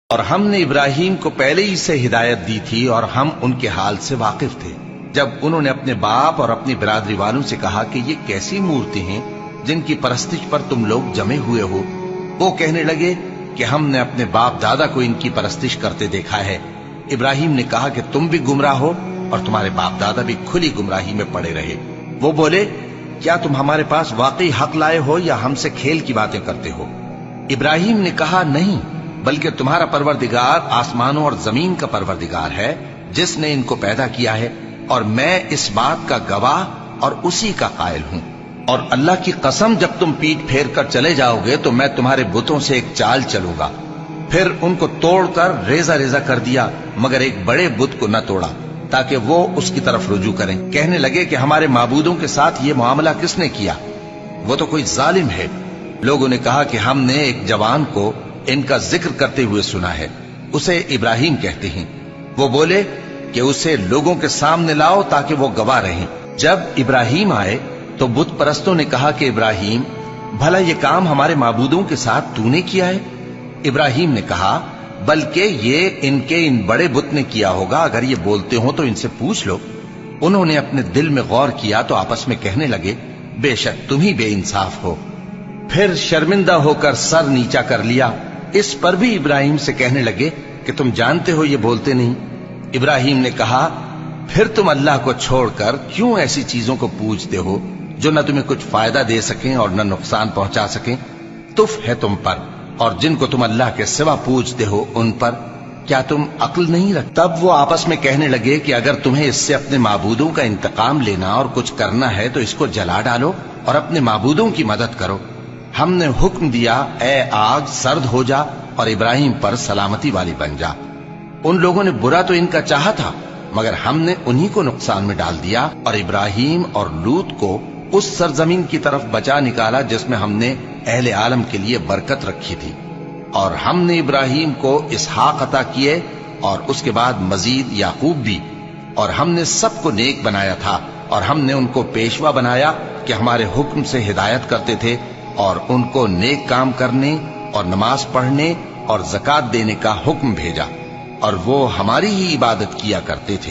اور ہم نے ابراہیم کو پہلے ہی سے ہدایت دی تھی اور ہم ان کے حال سے واقف تھے جب انہوں نے اپنے باپ اور اپنی برادری والوں سے کہا کہ یہ کیسی مورتی ہیں جن کی پرستش پر تم لوگ جمے ہوئے ہو۔ وہ کہنے لگے کہ ہم نے اپنے باپ دادا کو ان کی پرستش کرتے دیکھا ہے۔ ابراہیم نے کہا کہ تم بھی گمراہ ہو اور تمہارے باپ دادا بھی کھلی گمراہی میں پڑے رہے۔ وہ بولے کیا تم ہمارے پاس واقعی حق لائے ہو یا ہم سے کھیل کی باتیں کرتے ہو؟ ابراہیم نے کہا نہیں، بلکہ تمہارا پروردگار آسمانوں اور زمین کا پروردگار ہے جس نے ان کو پیدا کیا ہے، اور میں اس بات کا گواہ اور اسی کا قائل ہوں۔ اور اللہ کی قسم جب تم پیٹ پھیر کر چلے جاؤ گے تو میں تمہارے بتوں سے ایک چال چلوں گا۔ پھر ان کو توڑ کر ریزہ ریزہ کر دیا، مگر ایک بڑے بت کو نہ توڑا تاکہ وہ اس کی طرف رجوع کریں۔ کہنے لگے کہ ہمارے معبودوں کے ساتھ یہ معاملہ کس نے کیا؟ وہ تو کوئی ظالم ہے۔ لوگوں نے کہا کہ ہم نے ایک جوان کو ان کا ذکر کرتے ہوئے سنا ہے، اسے ابراہیم کہتے ہیں۔ وہ بولے کہ اسے لوگوں کے سامنے لاؤ تاکہ وہ گواہ رہیں۔ جب ابراہیم آئے تو بت پرستوں نے کہا کہ ابراہیم، بھلا یہ کام ہمارے معبودوں کے ساتھ تو نے کیا ہے؟ ابراہیم نے کہا بلکہ یہ ان بڑے بت نے کیا ہوگا، اگر یہ بولتے ہوں تو ان سے پوچھ لو۔ انہوں نے اپنے دل میں غور کیا تو آپس میں کہنے لگے بے شک تم ہی بے انصاف ہو۔ پھر شرمندہ ہو کر سر نیچا کر لیا۔ اس پر بھی ابراہیم سے کہنے لگے کہ تم جانتے ہو یہ بولتے نہیں۔ ابراہیم نے کہا پھر تم اللہ کو چھوڑ کر کیوں ایسی چیزوں کو پوجتے ہو جو نہ تمہیں کچھ فائدہ دے سکیں اور نہ نقصان پہنچا سکیں؟ تف ہے تم پر اور جن کو تم اللہ کے سوا پوجتے ہو ان پر، کیا تم عقل نہیں رکھتے؟ تب وہ آپس میں کہنے لگے کہ اگر تمہیں اس سے اپنے معبودوں کا انتقام لینا اور کچھ کرنا ہے تو اس کو جلا ڈالو اور اپنے معبودوں کی مدد کرو۔ ہم نے حکم دیا اے آگ سرد ہو جا اور ابراہیم پر سلامتی والی بن جا۔ ان لوگوں نے برا تو ان کا چاہا تھا، مگر ہم نے انہی کو نقصان میں ڈال دیا اور ابراہیم اور لوط کو اس سرزمین کی طرف بچا نکالا جس میں ہم نے اہل عالم کے لیے برکت رکھی تھی۔ اور ہم نے ابراہیم کو اسحاق عطا کیے اور اس کے بعد مزید یعقوب بھی، اور ہم نے سب کو نیک بنایا تھا، اور ہم نے ان کو پیشوا بنایا کہ ہمارے حکم سے ہدایت کرتے تھے، اور ان کو نیک کام کرنے اور نماز پڑھنے اور زکوٰۃ دینے کا حکم بھیجا، اور وہ ہماری ہی عبادت کیا کرتے تھے۔